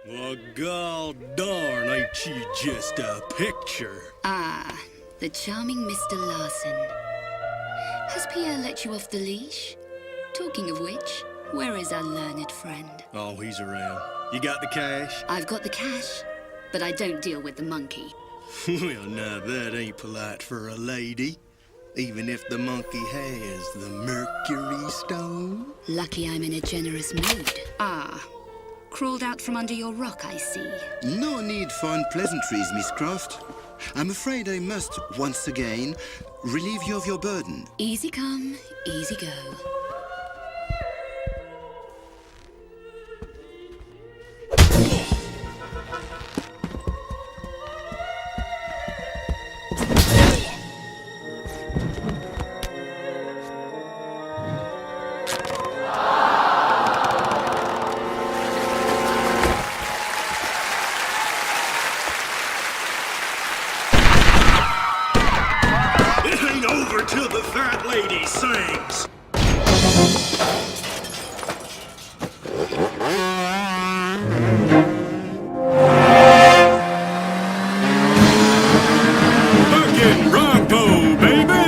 Well, gol darn, ain't she just a picture? Ah, the charming Mr. Larson. Has Pierre let you off the leash? Talking of which, where is our learned friend? Oh, he's around. You got the cash? I've got the cash, but I don't deal with the monkey. Well, now that ain't polite for a lady. Even if the monkey has the Mercury Stone. Lucky I'm in a generous mood. Ah, crawled out from under your rock, I see. No need for unpleasantries, Miss Croft. I'm afraid I must, once again, relieve you of your burden. Easy come, easy go. Till the fat lady sings. Fucking Bronco, baby!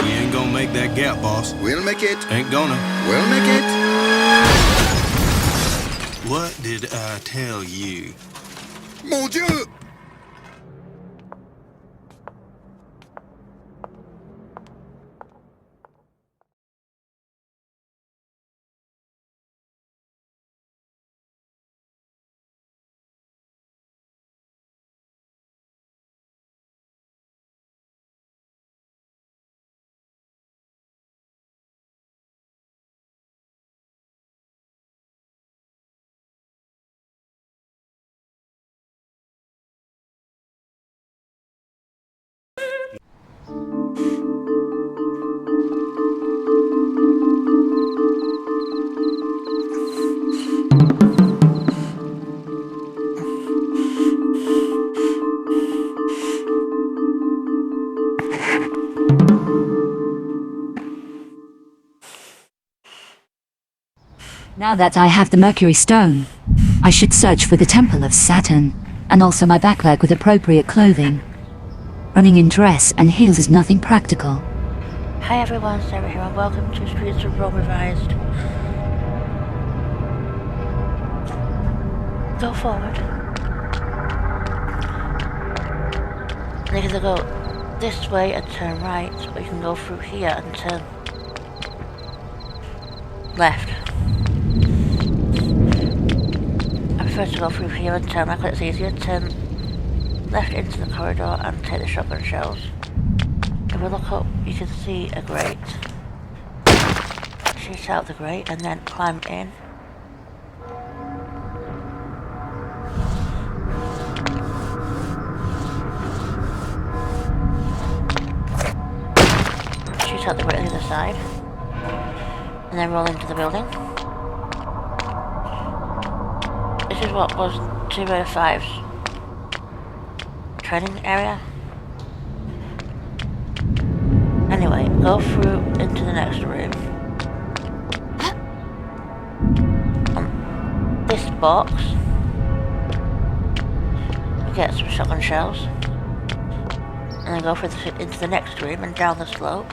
We ain't gonna make that gap, boss. We'll make it. Ain't gonna. We'll make it. What did I tell you? Mon Dieu! Now that I have the Mercury Stone, I should search for the Temple of Saturn, and also my backpack with appropriate clothing. Running in dress and heels is nothing practical. Hi everyone, Sarah here and welcome to Streets of Rome Revised. Go forward. And you can go this way and turn right, or you can go through here and turn left. I prefer to go through here and turn right because it's easier. Turn left into the corridor and take the shotgun shells. If we look up, you can see a grate. Shoot out the grate and then climb in. Shoot out the grate on the other side. And then roll into the building. This is what was 205's training area. Anyway, go through into the next room. On this box, you get some shotgun shells. And then go through into the next room and down the slope.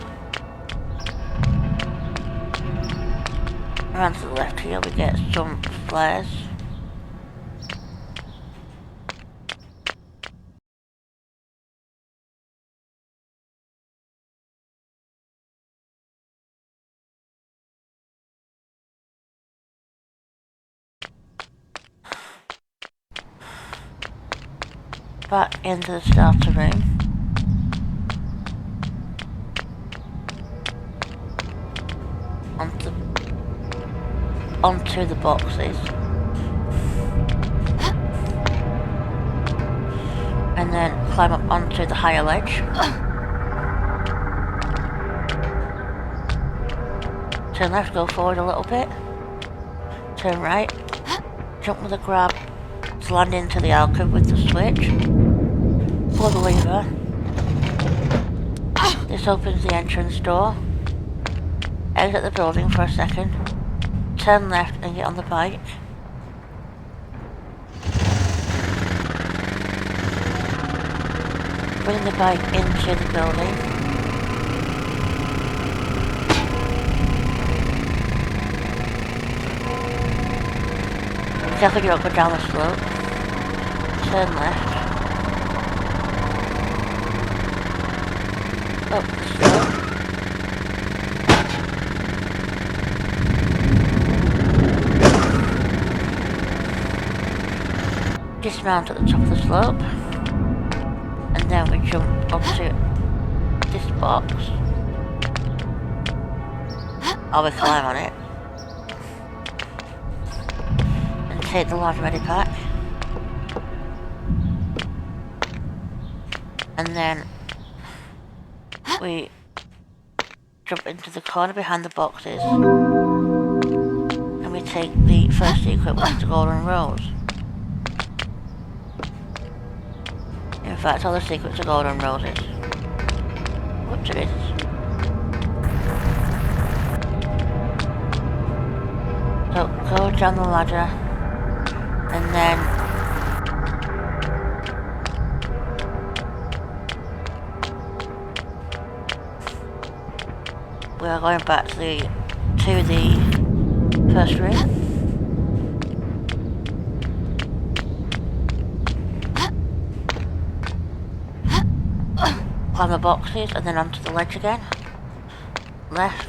Around to the left here we get some flares. Back into the starter room. Onto the boxes. And then climb up onto the higher ledge. Turn left, go forward a little bit. Turn right. Jump with a grab to land into the alcove with the switch. Pull the lever. This opens the entrance door. exit the building for a second, turn left and get on the bike. Bring the bike into the building. Careful you don't go down the slope. Turn left. Up the slope. Dismount at the top of the slope. And then we jump onto this box. Or we climb on it. And take the large medipack. And then we jump into the corner behind the boxes. And we take the first secret, which is the golden rose. In fact, all the secrets are golden roses. Whoops, it is. So, go down the ladder, and then we are going back to the first room. Climb the boxes and then onto the ledge again. Left.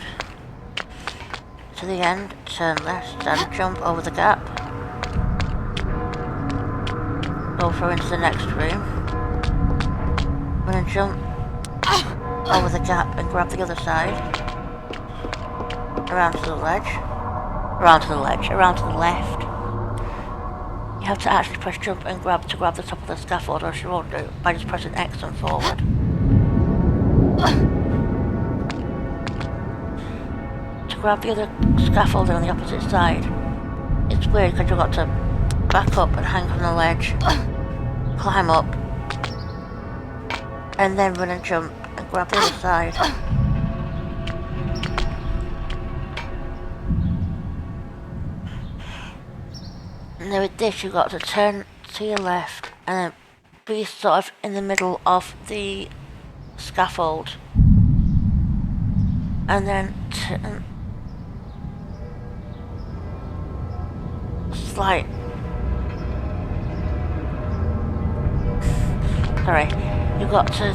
To the end, turn left, stand jump over the gap. Go through into the next room. Run and jump over the gap and grab the other side. Around to the ledge. Around to the ledge, around to the left. You have to actually press jump and grab to grab the top of the scaffold, or else you won't do it by just pressing X and forward. To grab the other scaffolding on the opposite side, it's weird because you've got to back up and hang on the ledge, climb up, and then run and jump and grab the other side. And then with this you've got to turn to your left and then be sort of in the middle of the scaffold. And then turn slight. Sorry, you've got to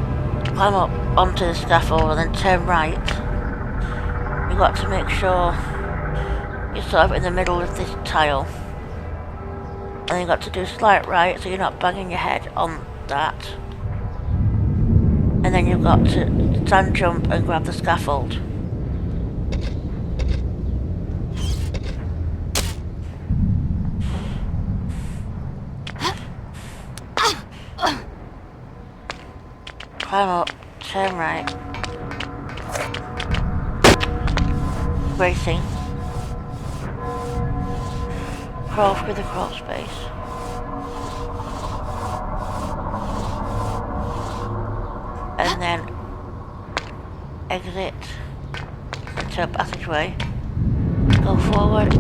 climb up onto the scaffold and then turn right. You've got to make sure you're sort of in the middle of this tile. And then you've got to do slight right so you're not banging your head on that. And then you've got to stand jump and grab the scaffold. Climb up, turn right. Bracing. Crawl through the crawl space. And then exit into a passageway. Go forward.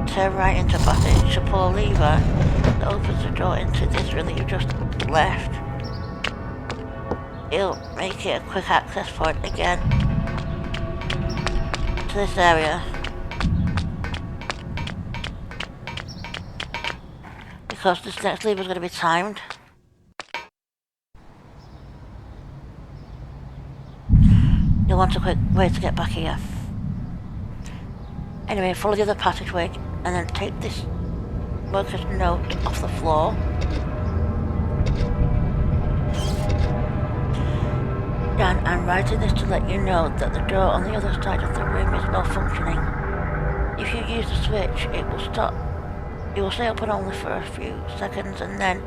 Turn right into a passage to pull a lever that opens the door into this room that you just left. It'll make it a quick access point again to this area. Because this next lever is going to be timed. You'll want a quick way to get back here. Anyway, follow the other passageway and then take this worker's note off the floor. Down and writing this to let you know that the door on the other side of the room is malfunctioning. If you use the switch, it will stop. It will stay open only for a few seconds and then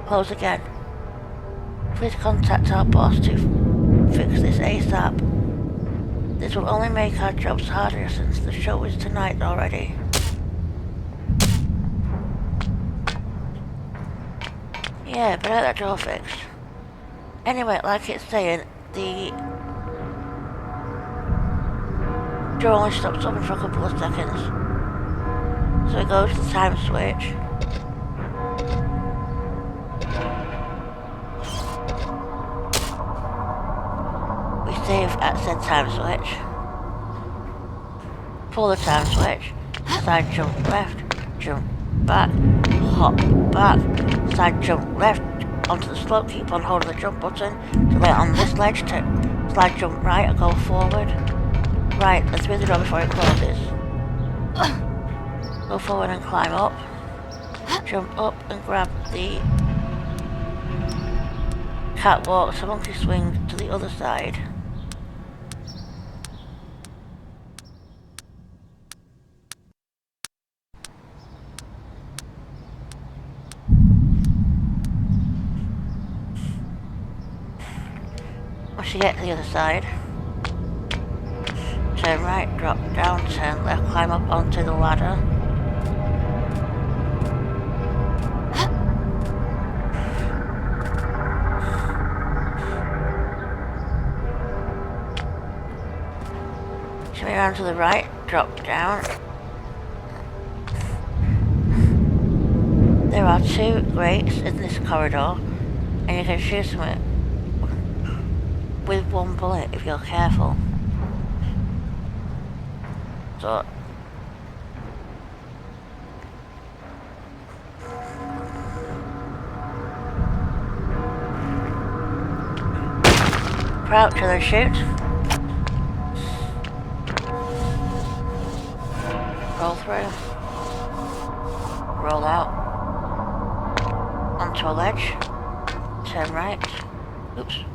close again. Please contact our boss to fix this ASAP. This will only make our jobs harder since the show is tonight already. Yeah, but I had that door fixed. Anyway, like it's saying, the door only stops open for a couple of seconds. So it goes to the time switch. We save at said time switch. Pull the time switch. Side jump left, jump back, hop back, side jump left onto the slope, keep on holding the jump button to lay it on this ledge, to slide jump right and go forward. Right, and through the door before it closes. Go forward and climb up. Jump up and grab the catwalk, so monkey swing to the other side. Once you get to the other side, turn right, drop down, turn left, climb up onto the ladder. Swing around to the right, drop down. There are 2 grates in this corridor, and you can shoot them with 1 bullet if you're careful. So crouch and then shoot. Roll through. Roll out. Onto a ledge. Turn right. Oops.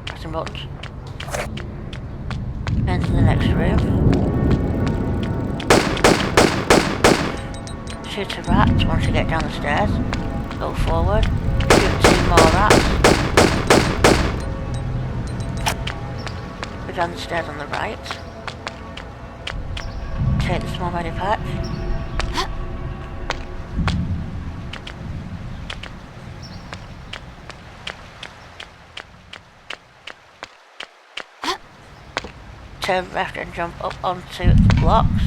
Pressing buttons. Enter the next room. Shoot a rat once you get down the stairs. Go forward. Shoot 2 more rats. Go down the stairs on the right. Take the small body pack. Turn left and jump up onto the blocks.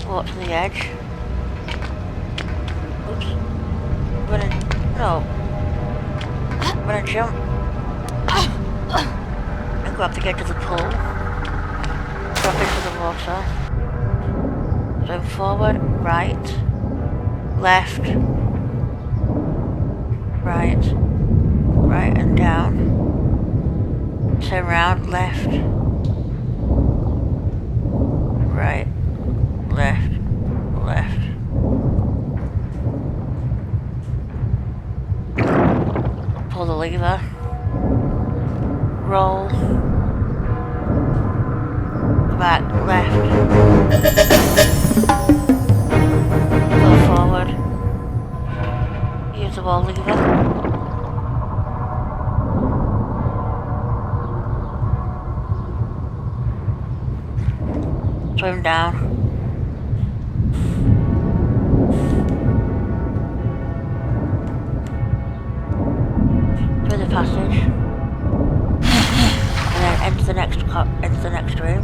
Walk to the edge. Oops. I'm gonna jump. And grab the edge of the pool. Drop into the water. Swim forward, right, left, right, right and down. Turn around, left, right, left, left. Pull the lever. Roll. Back, left. Go forward. Use the wall lever. Swim down. Through the passage. And then enter the next room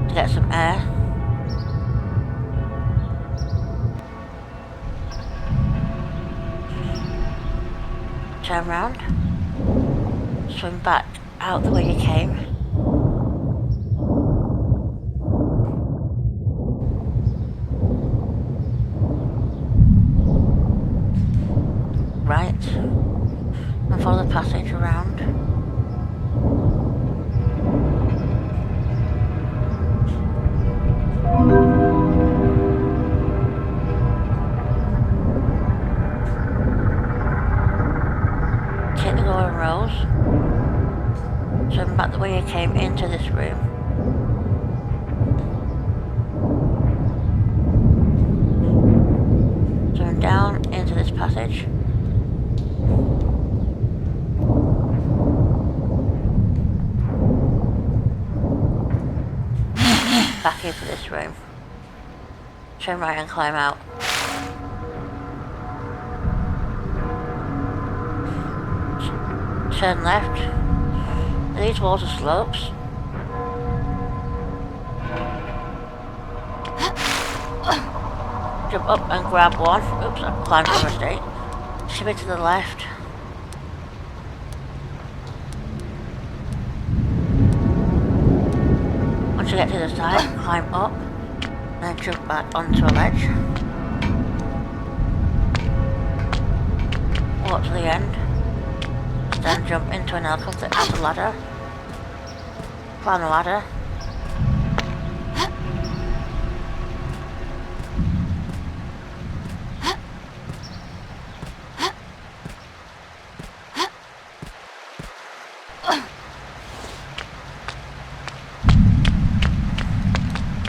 to get some air. Turn round. Swim back out the way you came. Right. And follow the passage around. Take the golden rose. Swim back the way you came into this room. Swim down into this passage. Back into this room. Turn right and climb out. turn left. These walls are slopes. Jump up and grab one. Oops, I climbed by mistake. Shimmy to the left. Once you get to the side, climb up. Then jump back onto a ledge. Walk to the end. Then jump into an helicopter as a ladder. Climb the ladder.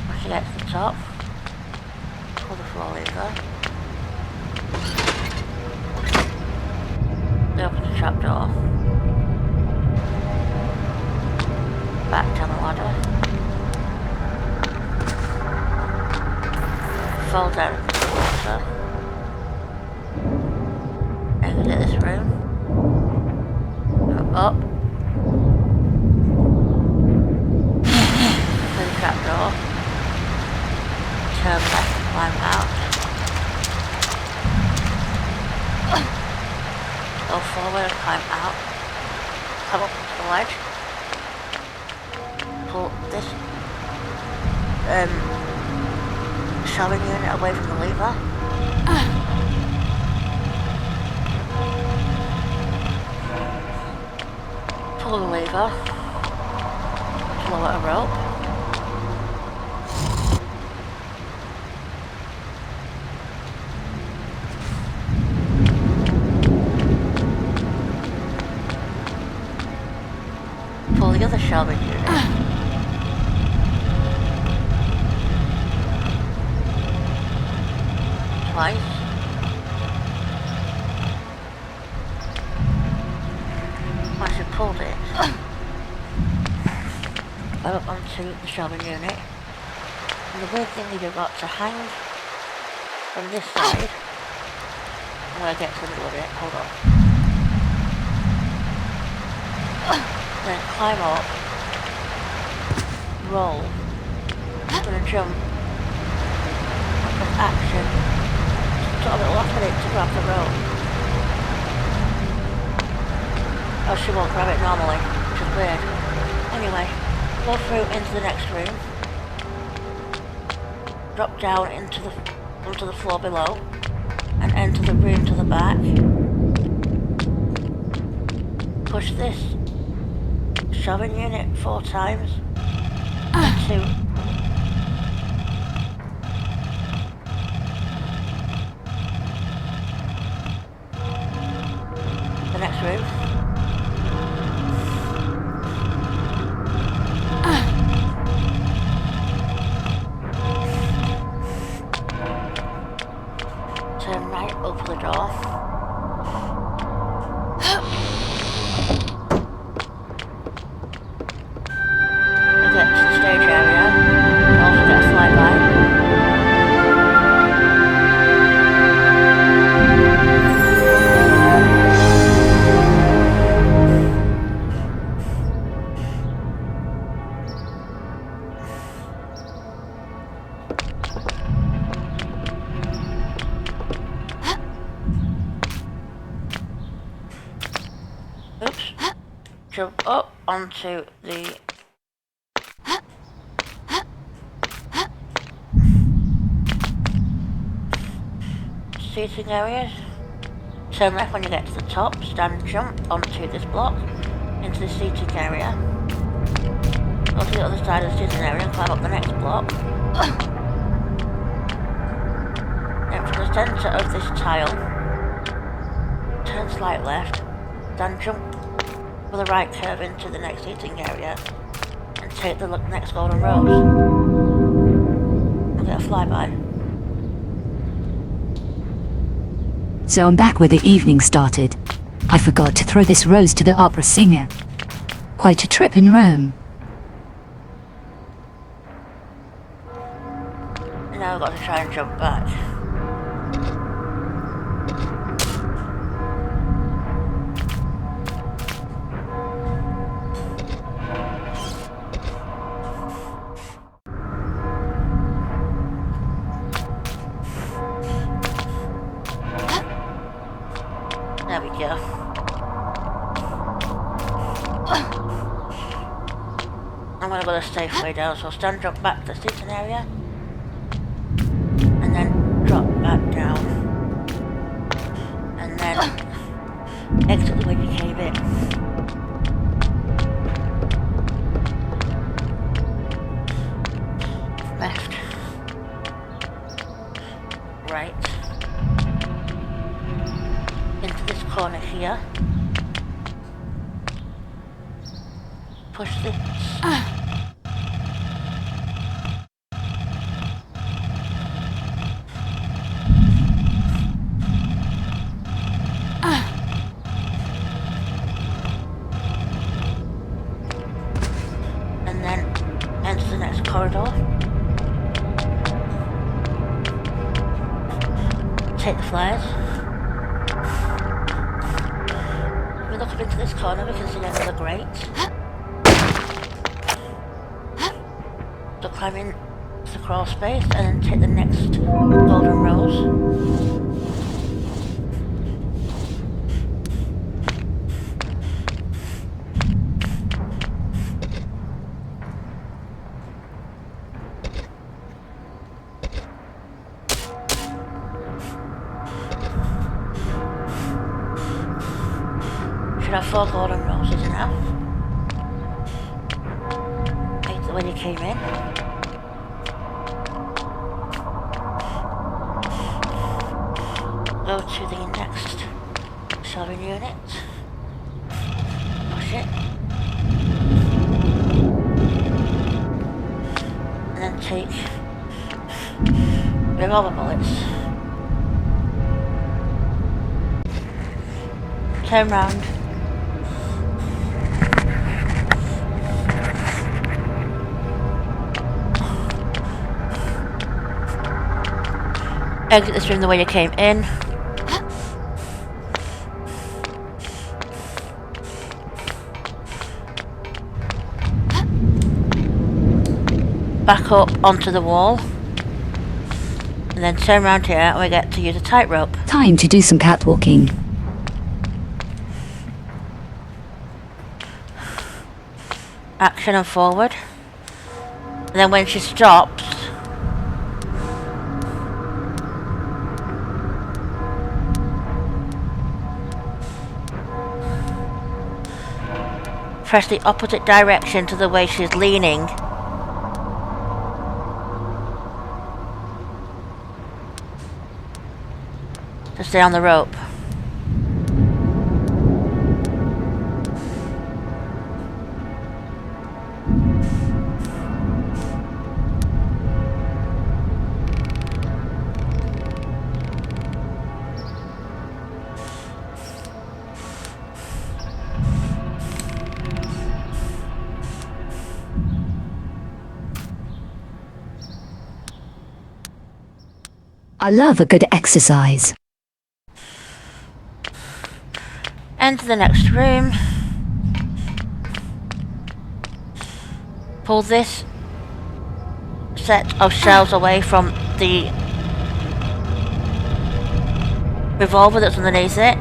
Once you get to the top, pull the floor lever. They open the trapdoor. Back down the ladder. Fall down into the water. Exit this room. Go up. Through the trapdoor. Turn left and climb out. Go forward and climb out. Come up to the ledge. Pull this shoving unit away from the lever. Pull the lever. Lower a rope. Pull the other shelving unit. Twice. Once you've pulled it, go up onto the shelving unit. And the weird thing is you've got to hang from this side. I'm going to get to the middle of it, hold on. Then climb up, roll, I'm going to jump, press action, sort of a little minute to grab the rope. Oh, she won't grab it normally, which is weird. Anyway, go through into the next room, drop down onto the floor below, and enter the room to the back. Push this shoving unit 4 times into the next room. Turn right, open the door. Get to the stage area, and also get a flyby. Oops. Jump up onto the seating areas. Turn left when you get to the top, stand jump onto this block into the seating area. Go to the other side of the seating area and climb up the next block. Then from the centre of this tile, turn slight left, then jump with a right curve into the next seating area and take the next golden rose. I'll get a flyby. So I'm back where the evening started. I forgot to throw this rose to the opera singer. Quite a trip in Rome. Now I've got to try and jump back. I'm gonna go the safe way down, so stand drop back to the seating area. And then drop back down. And then exit the way you came in. Left. Right. Into this corner here. Push this. And then enter the next corridor. Take the flyers. If we look up into this corner, we can see another grate. So climb in the crawl space and then take the next golden rose. Should have 4 golden roses enough. Exit when you came in. Go to the next shelving unit. Push it. And then take revolver bullets. Turn round. Exit this room the way you came in. Back up onto the wall. And then turn around here and we get to use a tightrope. Time to do some catwalking. Action and forward. And then when she stops, press the opposite direction to the way she's leaning. To stay on the rope. I love a good exercise. Enter the next room. Pull this set of shells away from the revolver that's underneath it.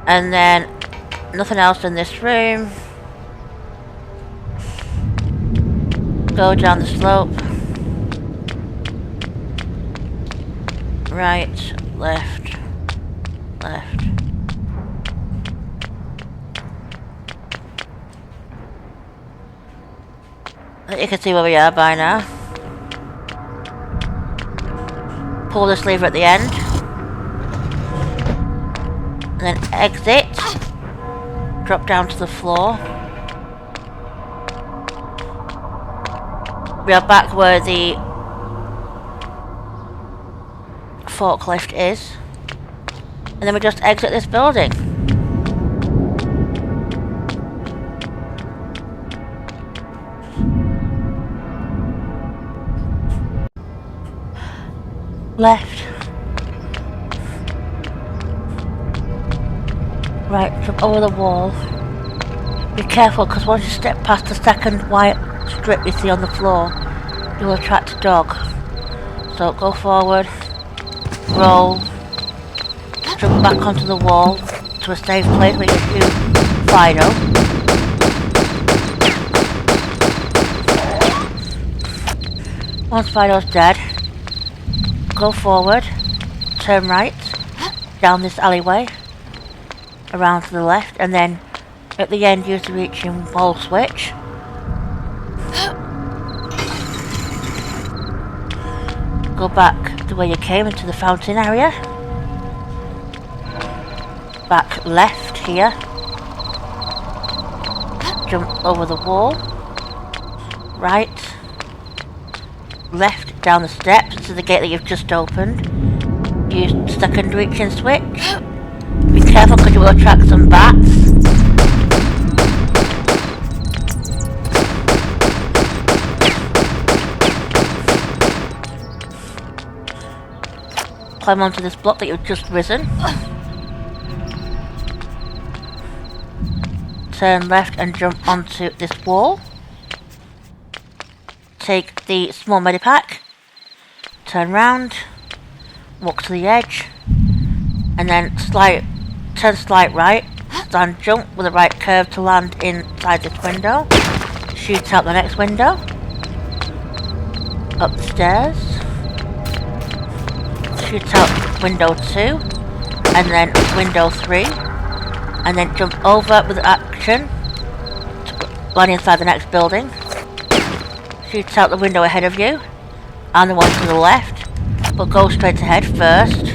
And then nothing else in this room. Go down the slope. Right, left, left. I think you can see where we are by now. Pull this lever at the end. And then exit. Drop down to the floor. We are back where the forklift is. And then we just exit this building. Left. Right, jump over the wall. Be careful, because once you step past the second white strip you see on the floor, you will attract a dog. So go forward, roll, jump back onto the wall to a safe place where you can shoot Fido. Once Fido's dead, go forward, turn right, down this alleyway, around to the left, and then at the end use the reaching wall switch. Go back to where you came, into the fountain area. Back left here. Jump over the wall. Right. Left down the steps to the gate that you've just opened. Use second reaching switch. Be careful because you will attract some bats. Climb onto this block that you've just risen. Turn left and jump onto this wall. Take the small medipack. Turn round. Walk to the edge. And then turn slight right. Stand jump with a right curve to land inside this window. Shoot out the next window. Up the stairs. Shoot out window 2, and then window 3, and then jump over with action to land inside the next building. Shoot out the window ahead of you, and the one to the left, but go straight ahead first,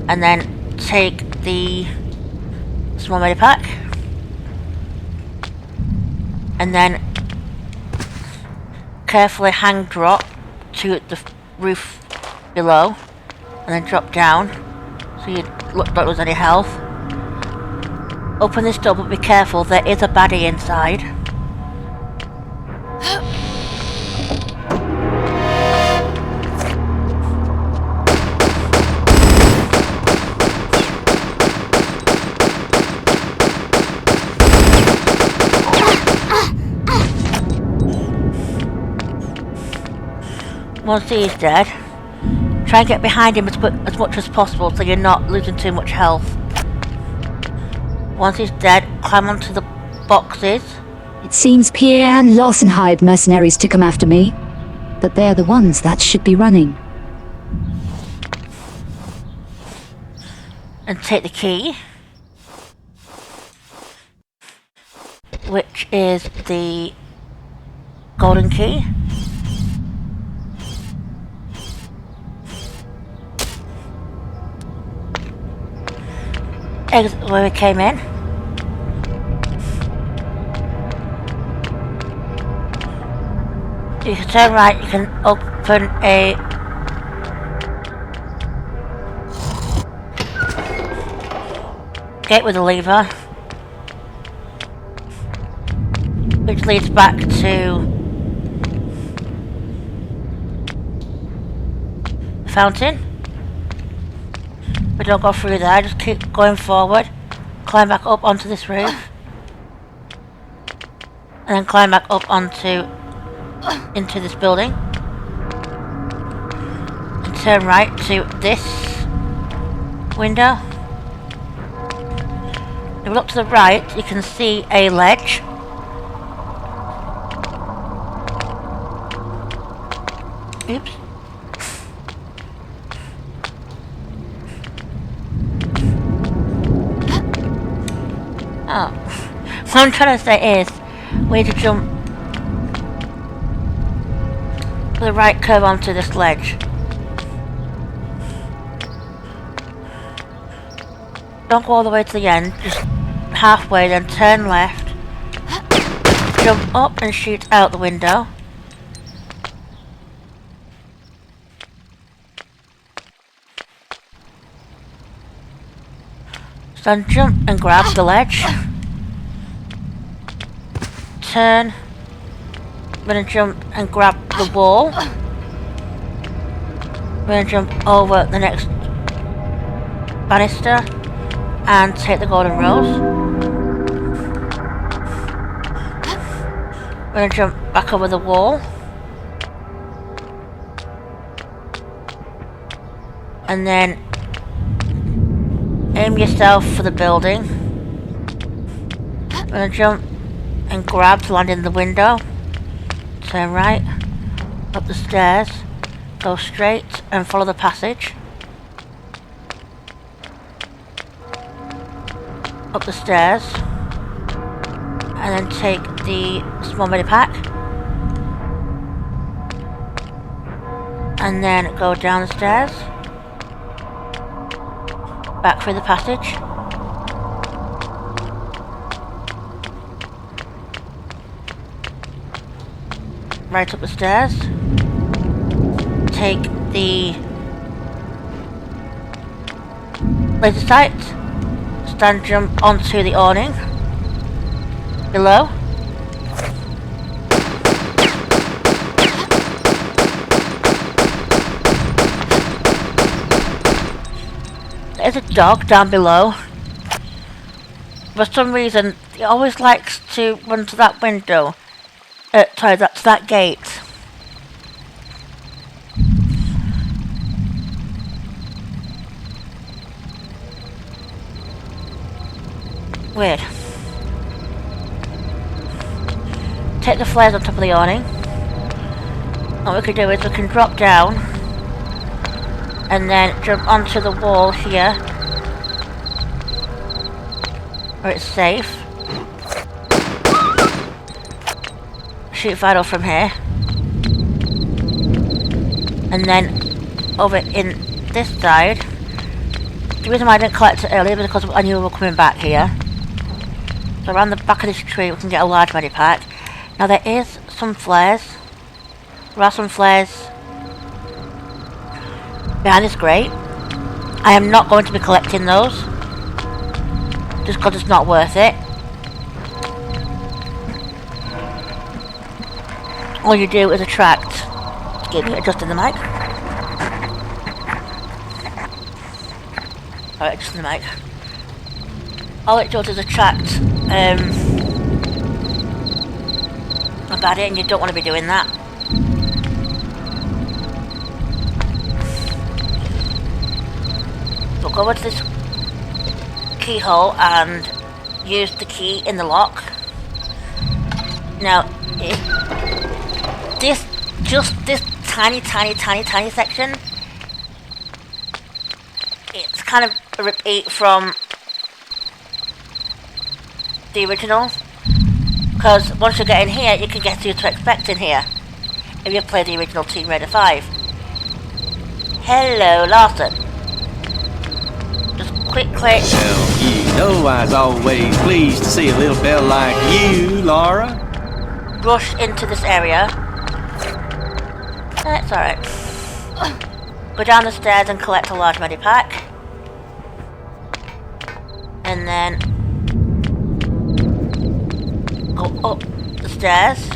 and then take the small medipack, and then carefully hang drop to the roof below, and then drop down so you look like there's any health. Open this door, but be careful, there is a baddie inside. Once he's dead, try and get behind him as much as possible so you're not losing too much health. Once he's dead, climb onto the boxes. It seems Pierre and Larson hired mercenaries to come after me, but they're the ones that should be running. And take the key, which is the golden key. Exit where we came in. You can turn right, you can open a gate with a lever, which leads back to the fountain. But don't go through there, just keep going forward, climb back up onto this roof, and then climb back up into this building, and turn right to this window. If you look to the right, you can see a ledge. Oops. Oh. What I'm trying to say is, we need to jump with the right curve onto this ledge. Don't go all the way to the end, just halfway, then turn left, jump up and shoot out the window. Then jump and grab the ledge. Turn. Then jump and grab the wall. Then jump over the next banister and take the golden rose. Then jump back over the wall. And then aim yourself for the building. I'm gonna jump and grab to land in the window. Turn right, up the stairs, go straight and follow the passage. Up the stairs, and then take the small medipack, and then go down the stairs, back through the passage, right up the stairs, take the laser sight, stand jump onto the awning below. There's a dog down below. For some reason, he always likes to run to that window. Sorry, that's that gate. Weird. Take the flares on top of the awning. What we can do is we can drop down and then jump onto the wall here where it's safe. Shoot Vital from here. And then over in this side. The reason why I didn't collect it earlier was because I knew we were coming back here. So around the back of this tree we can get a large medipack. Now there is some flares. There are some flares behind this grate. I am not going to be collecting those. Just because it's not worth it. All you do is attract. Excuse me, adjusting the mic. Alright, adjusting the mic. All it does is attract a baddie, and you don't want to be doing that. So go over to this keyhole and use the key in the lock. Now, this tiny section, it's kind of a repeat from the original, because once you get in here you can guess who to expect in here if you play the original Tomb Raider 5. Hello, Larson. Just quick click. Well, you know I was always pleased to see a little girl like you, Lara. Rush into this area. That's alright. Go down the stairs and collect a large medipack. And then go up the stairs.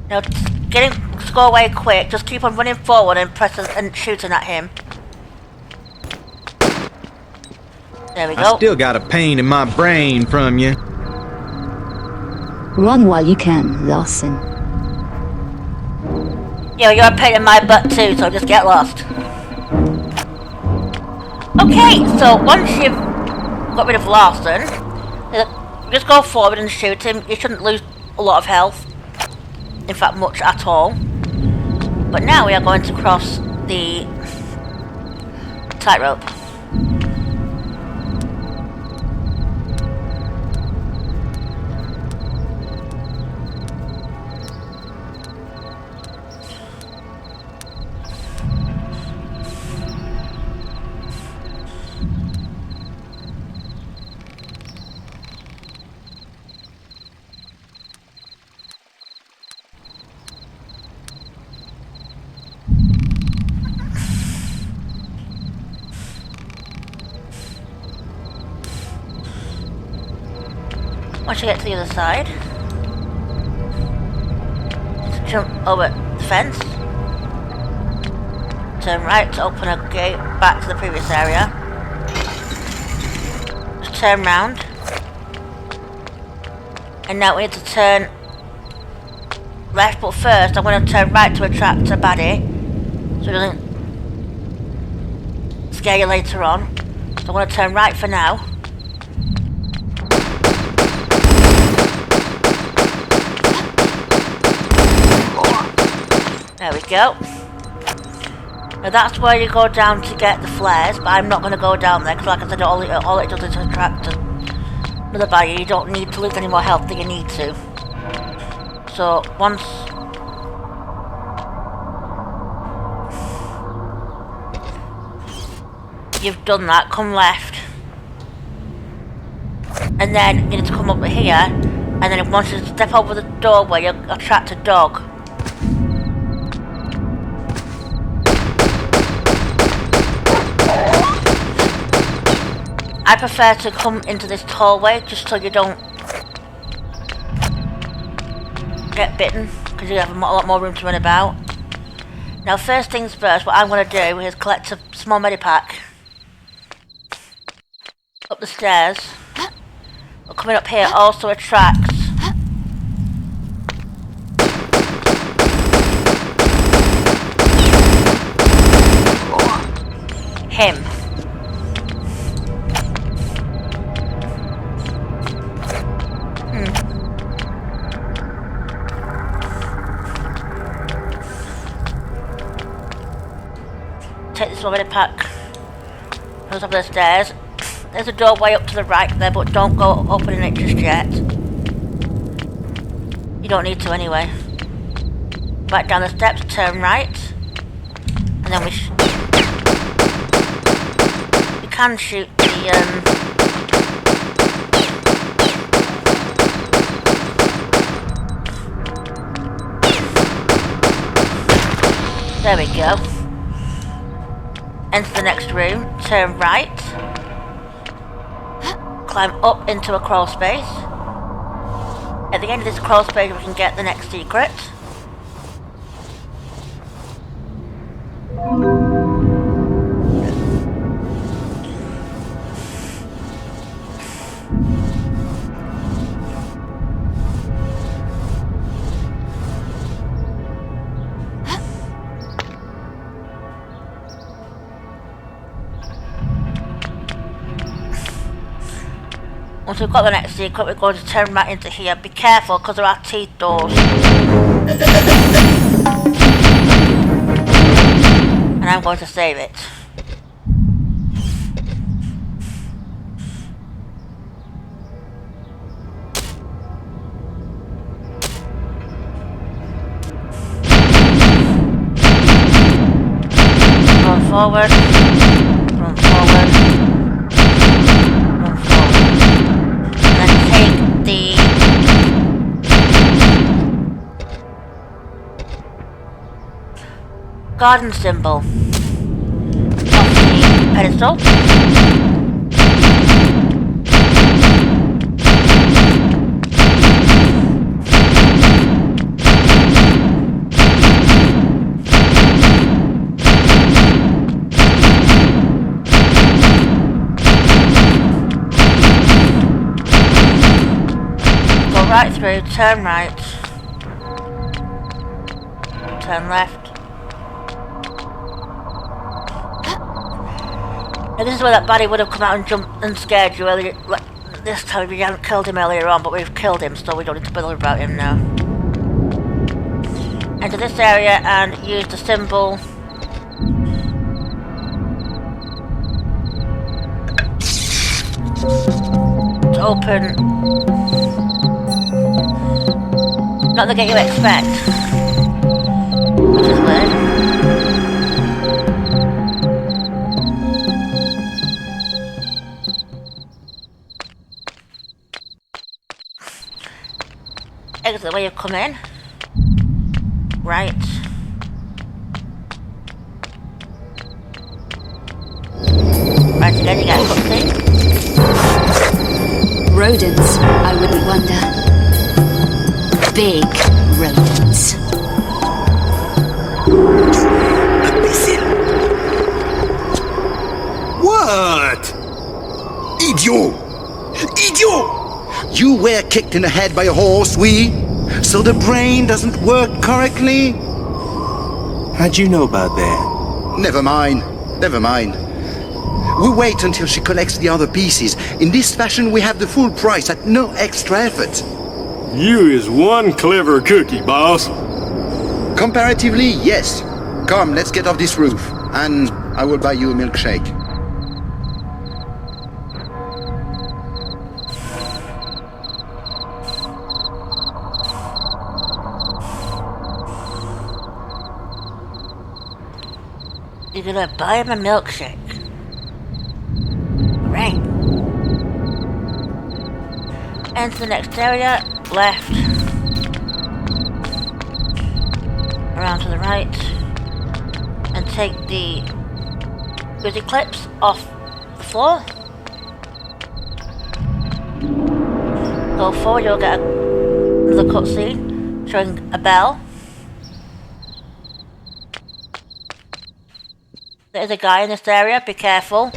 Now, just go away quick. Just keep on running forward and pressing and shooting at him. There we go. I still got a pain in my brain from you. Run while you can, Larson. Yeah, you're a pain in my butt too, so just get lost. Okay, so once you've got rid of Larson, just go forward and shoot him. You shouldn't lose a lot of health. In fact, much at all. But now we are going to cross the tightrope. Once you get to the other side, just jump over the fence, turn right to open a gate back to the previous area, just turn round, and now we need to turn left, but first I'm going to turn right to attract a baddie, so he doesn't scare you later on. So I'm going to turn right for now. There we go. Now that's where you go down to get the flares, but I'm not going to go down there because, like I said, all it does is attract another barrier. You don't need to lose any more health than you need to. So once you've done that, come left, and then you need to come up here, and then once you step over the doorway, you'll attract a dog. I prefer to come into this hallway just so you don't get bitten, because you have a lot more room to run about. Now first things first, what I'm going to do is collect a small medipack up the stairs. But coming up here also attracts him. Take this little medipack from the top of the stairs. There's a doorway up to the right there, but don't go opening it just yet. You don't need to anyway. Back down the steps, turn right, and then we can shoot the there we go. Enter the next room, turn right, climb up into a crawl space. At the end of this crawl space we can get the next secret. Once we've got the next secret, we're going to turn right into here. Be careful, because there are teeth doors. And I'm going to save it. Run forward. Run forward. The garden symbol of the pedestal. Right through, turn right, turn left. Now this is where that baddie would have come out and jumped and scared you earlier. This time we haven't killed him earlier on, but we've killed him, so we don't need to bother about him now. Enter this area and use the symbol to open. Not the gate you expect, which is weird. Exit the way you've come in. Right. Right again, you get a cutscene. Rodents, I wouldn't wonder. Big rodents. Imbecile! What? Idiot! Idiot! You were kicked in the head by a horse, oui? So the brain doesn't work correctly? How'd you know about that? Never mind, never mind. We wait until she collects the other pieces. In this fashion, we have the full price at no extra effort. You is one clever cookie, boss. Comparatively, yes. Come, let's get off this roof, and I will buy you a milkshake. You're gonna buy him a milkshake. Right. Enter the next area, left. Around to the right. And take the Grizzy clips off the floor. Go forward, you'll get another cutscene showing a bell. There's a guy in this area, be careful.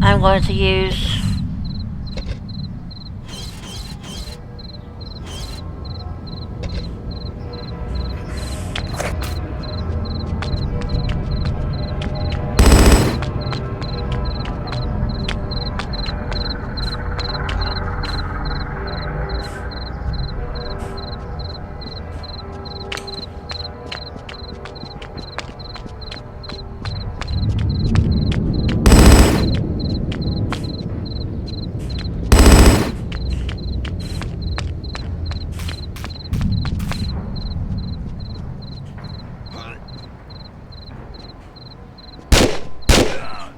I'm going to use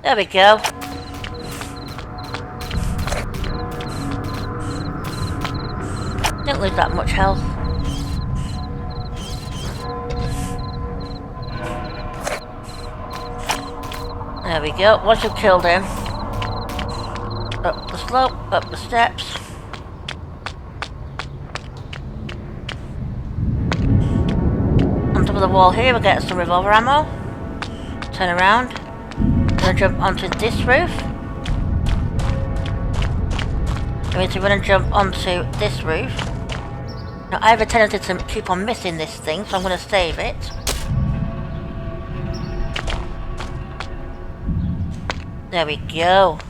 there we go. Didn't lose that much health. There we go. Once you've killed him, up the slope, up the steps. On top of the wall here, we'll get some revolver ammo. Turn around. Gonna jump onto this roof. I'm going to run and jump onto this roof. Now I have a tendency to keep on missing this thing, so I'm going to save it. There we go.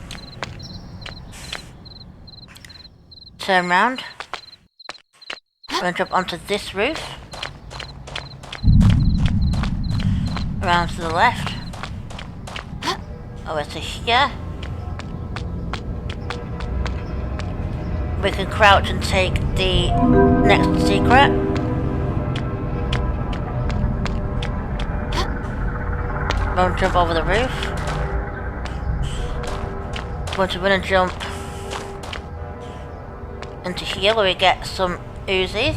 Turn round. I'm going to jump onto this roof. Around to the left. Over to here. We can crouch and take the next secret. Won't jump over the roof. Going to run and jump into here where we get some Uzis.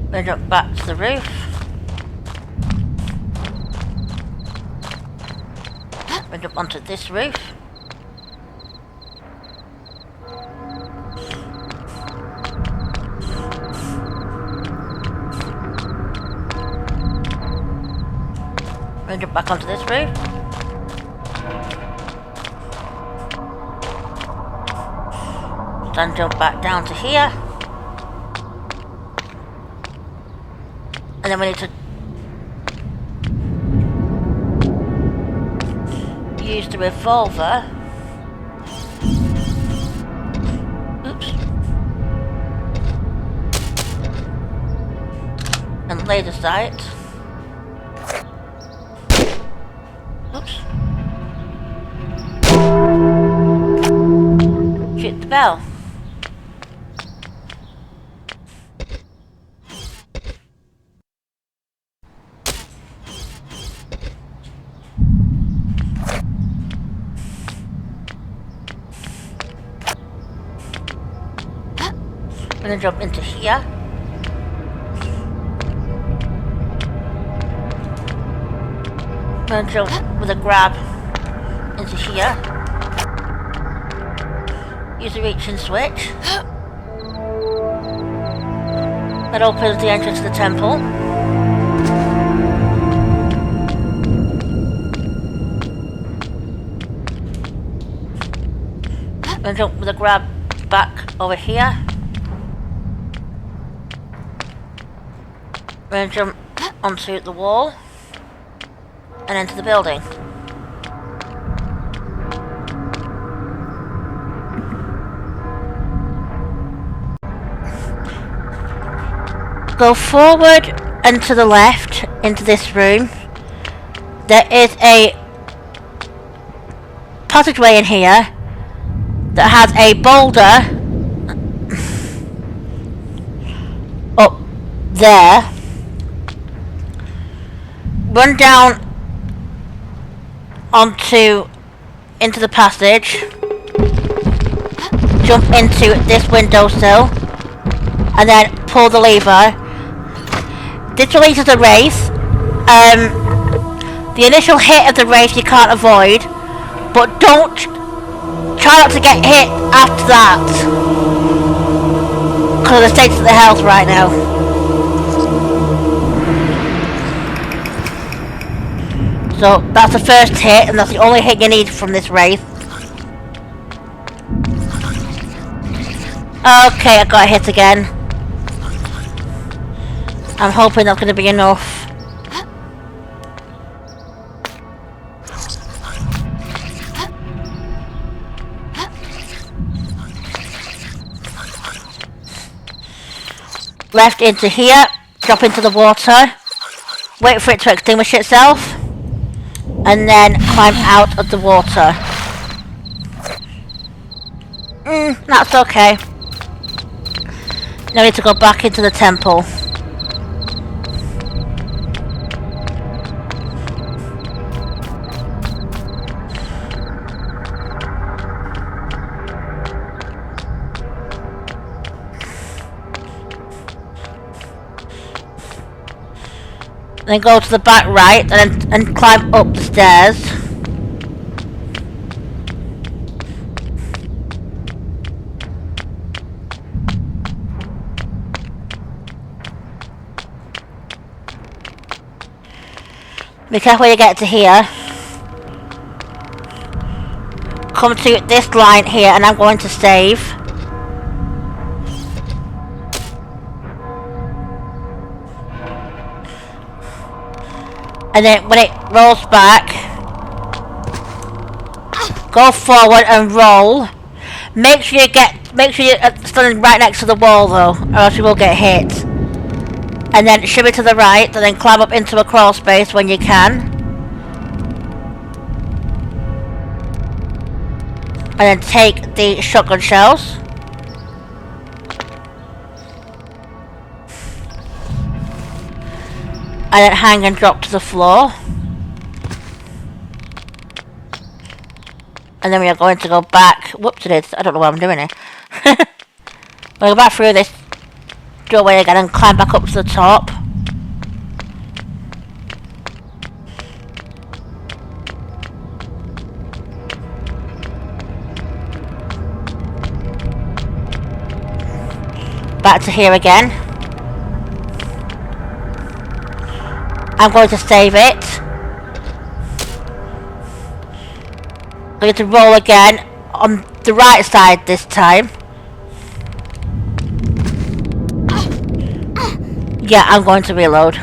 We're gonna jump back to the roof. We're gonna jump onto this roof. We're gonna jump back onto this roof. Then jump back down to here. And then we need to use the revolver. Oops. And laser sight. Oops. Shoot the bell. I'm gonna jump into here. I'm gonna jump with a grab into here. Use the reach and switch. That opens the entrance to the temple. I'm gonna jump with a grab back over here. We're going to jump onto the wall and into the building. Go forward and to the left into this room. There is a passageway in here that has a boulder up there. Run down into the passage. Jump into this windowsill and then pull the lever. This releases the wraith. The initial hit of the wraith you can't avoid, but try not to get hit after that, because of the state of the health right now. So that's the first hit, and that's the only hit you need from this wraith. Okay, I got hit again. I'm hoping that's going to be enough. Left into here, drop into the water, wait for it to extinguish itself, and then climb out of the water. That's okay. Now we need to go back into the temple. Then go to the back right and climb up the stairs. Be careful when you get to here. Come to this line here and I'm going to save. And then when it rolls back, go forward and roll. Make sure you're standing right next to the wall though, or else you will get hit. And then shimmy to the right, and then climb up into a crawl space when you can. And then take the shotgun shells. And then hang and drop to the floor. And then we are going to go back. Whoops, it is. I don't know what I'm doing here. We'll go back through this doorway again and climb back up to the top. Back to here again. I'm going to save it. I'm going to roll again on the right side this time. Yeah, I'm going to reload.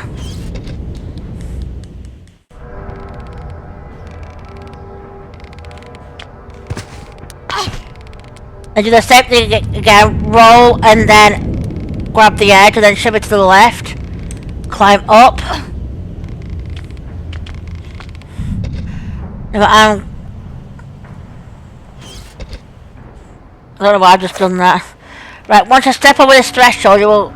And do the same thing again. Roll and then grab the edge and then shove it to the left. Climb up. I don't know why I've just done that. Right, once you step over this threshold, you will...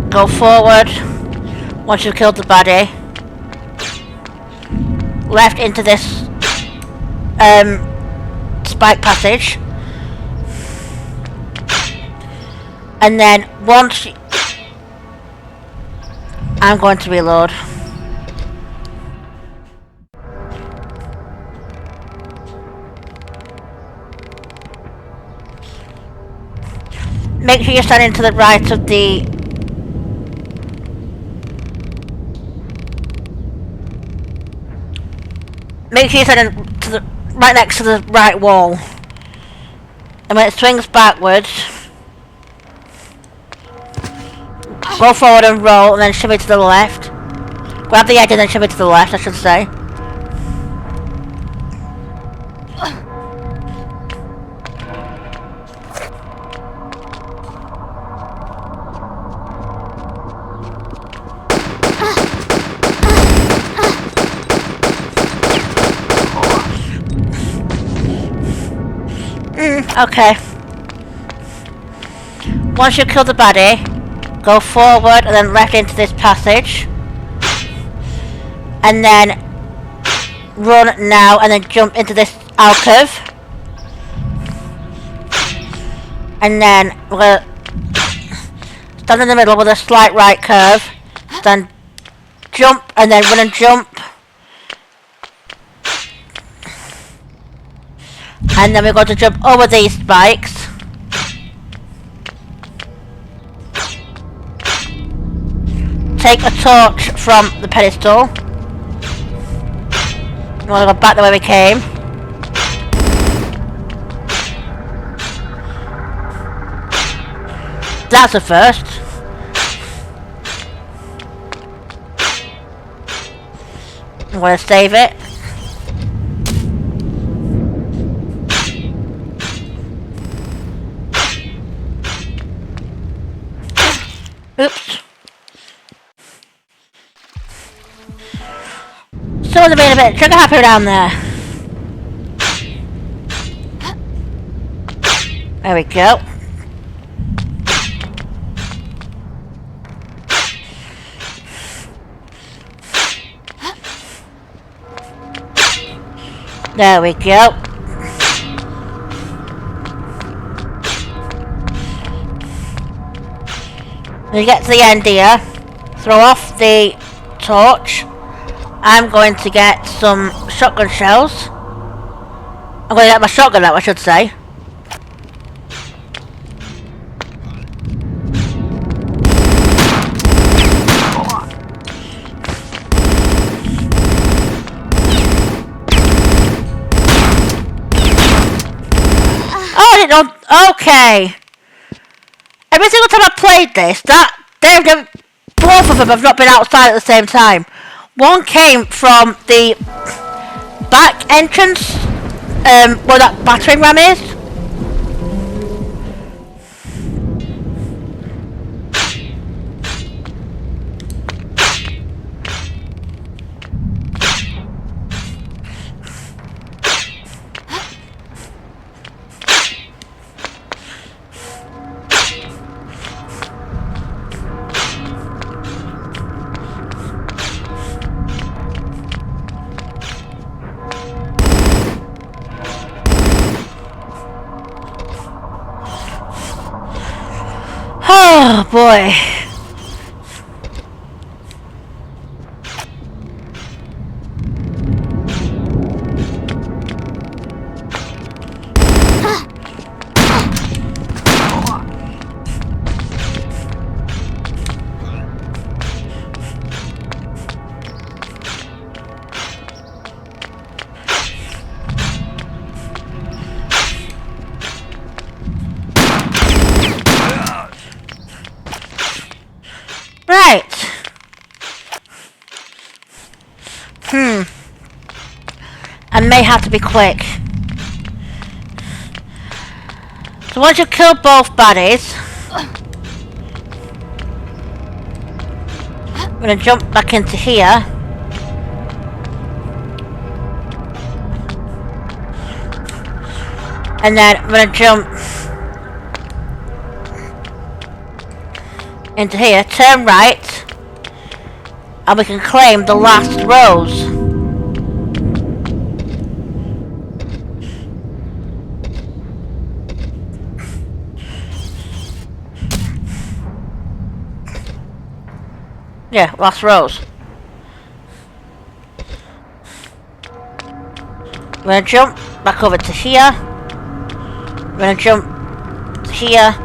Go forward once you've killed the baddie. Left into this spike passage. And then once I'm going to reload. Make sure you're standing to the right of the... Make sure you're standing to the right next to the right wall. And when it swings backwards, go forward and roll, and then shimmy to the left. Grab the edge and then shimmy to the left, I should say. Okay. Once you kill the baddie, go forward and then left into this passage. And then run now and then jump into this alcove. And then we're gonna stand in the middle with a slight right curve. Then jump and then run and jump. And then we're going to jump over these spikes. Take a torch from the pedestal. We want to go back the way we came. That's a first. I'm going to save it. Oops. Someone's being a bit trigger happy down there. There we go. There we go. When you get to the end here, throw off the torch. I'm going to get some shotgun shells. I'm going to get my shotgun out, I should say. Oh, I didn't know. Okay. Every single time I've played this, both of them have not been outside at the same time. One came from the back entrance, where that battering ram is. Oh boy. Right. I may have to be quick. So once you kill both baddies, I'm gonna jump back into here. And then I'm gonna jump into here, turn right, and we can claim the last rose. Yeah, last rose. I'm gonna jump back over to here. I'm gonna jump to here.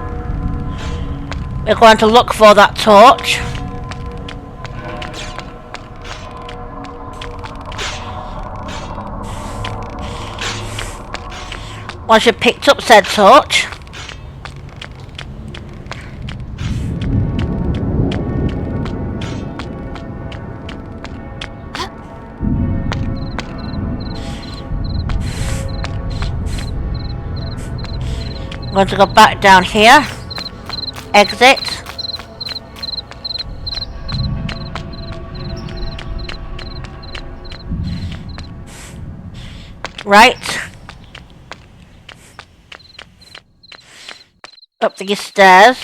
we're going to look for that torch. Once you've picked up said torch, I'm going to go back down here, exit, right, up these stairs,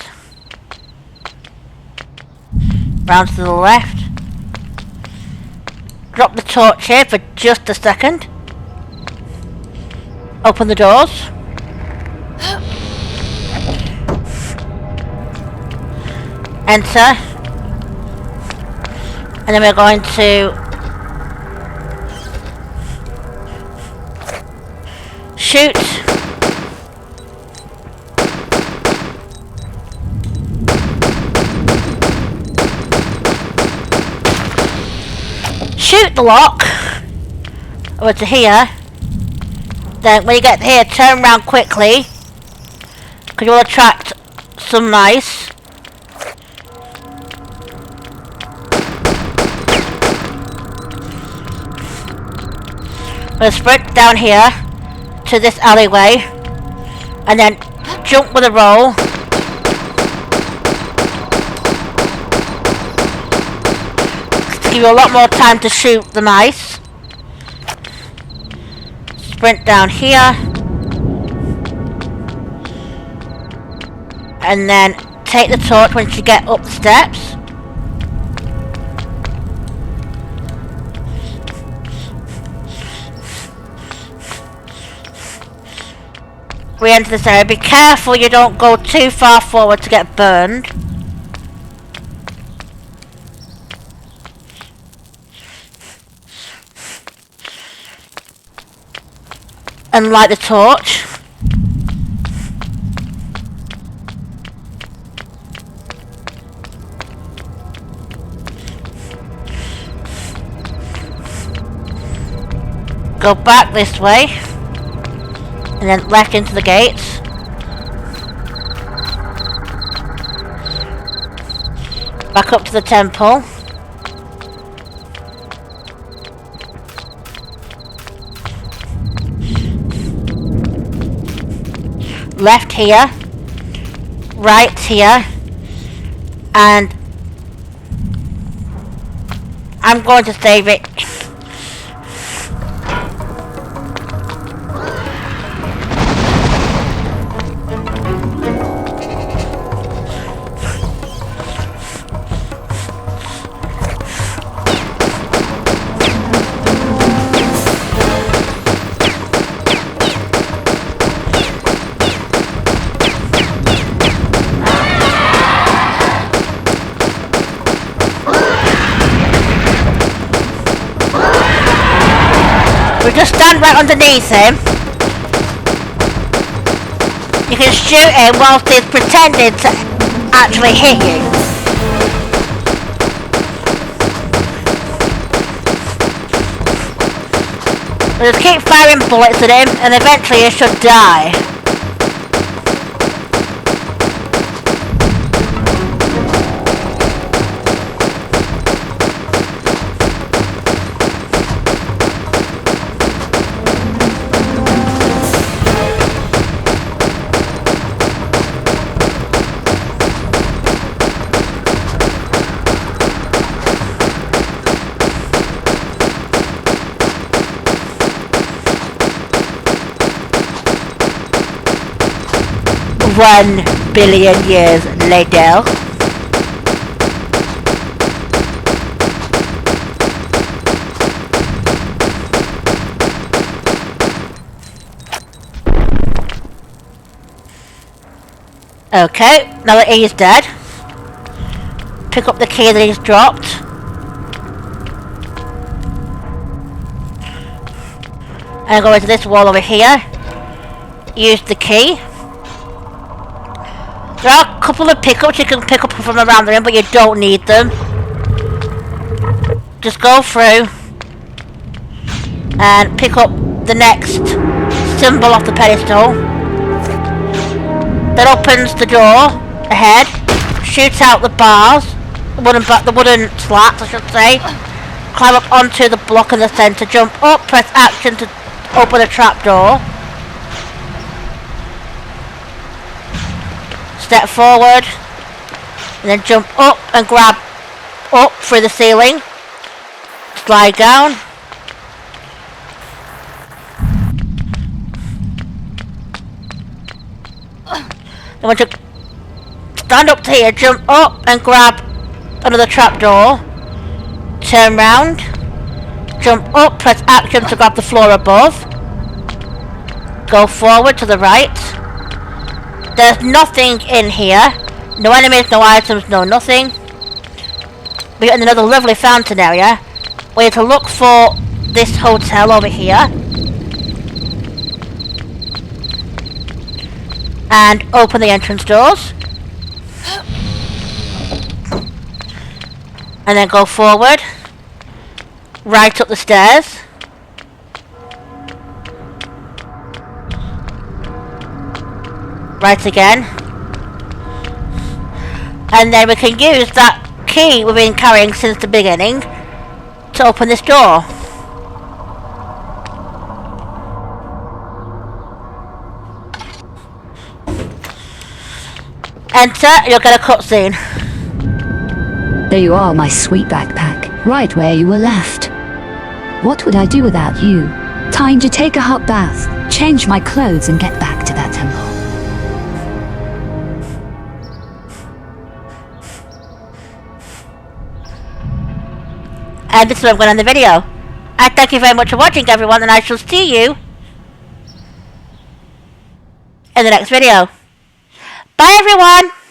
round to the left, drop the torch here for just a second, open the doors, enter, and then we're going to shoot. Shoot the lock over to here. Then when you get here, turn around quickly, because you will attract some mice. I'm going to sprint down here to this alleyway and then jump with a roll. To give you a lot more time to shoot the mice. Sprint down here and then take the torch once you get up the steps. Re-enter this area. Be careful you don't go too far forward to get burned. And light the torch. Go back this way. And then left into the gates. Back up to the temple. Left here. Right here. And I'm going to save it. We just stand right underneath him. You can shoot him whilst he's pretending to actually hit you. We just keep firing bullets at him and eventually he should die. $1 billion years later. Okay, now that he's dead, pick up the key that he's dropped. And go into this wall over here. Use the key. There are a couple of pickups you can pick up from around the room, but you don't need them. Just go through and pick up the next symbol off the pedestal. That opens the door ahead, shoots out the bars, the wooden slats I should say. Climb up onto the block in the centre, jump up, press action to open a trapdoor. Step forward, and then jump up and grab up through the ceiling. Slide down. Then once you stand up to here, jump up and grab another trapdoor. Turn round. Jump up, press action to grab the floor above. Go forward to the right. There's nothing in here. No enemies, no items, no nothing. We're in another lovely fountain area. We need to look for this hotel over here. And open the entrance doors. And then go forward. Right up the stairs. Right again. And then we can use that key we've been carrying since the beginning to open this door. Enter, you'll get a cutscene. There you are, my sweet backpack, right where you were left. What would I do without you? Time to take a hot bath, change my clothes and get back to that temple. And this is where I'm going to end the video. I thank you very much for watching, everyone, and I shall see you in the next video. Bye, everyone!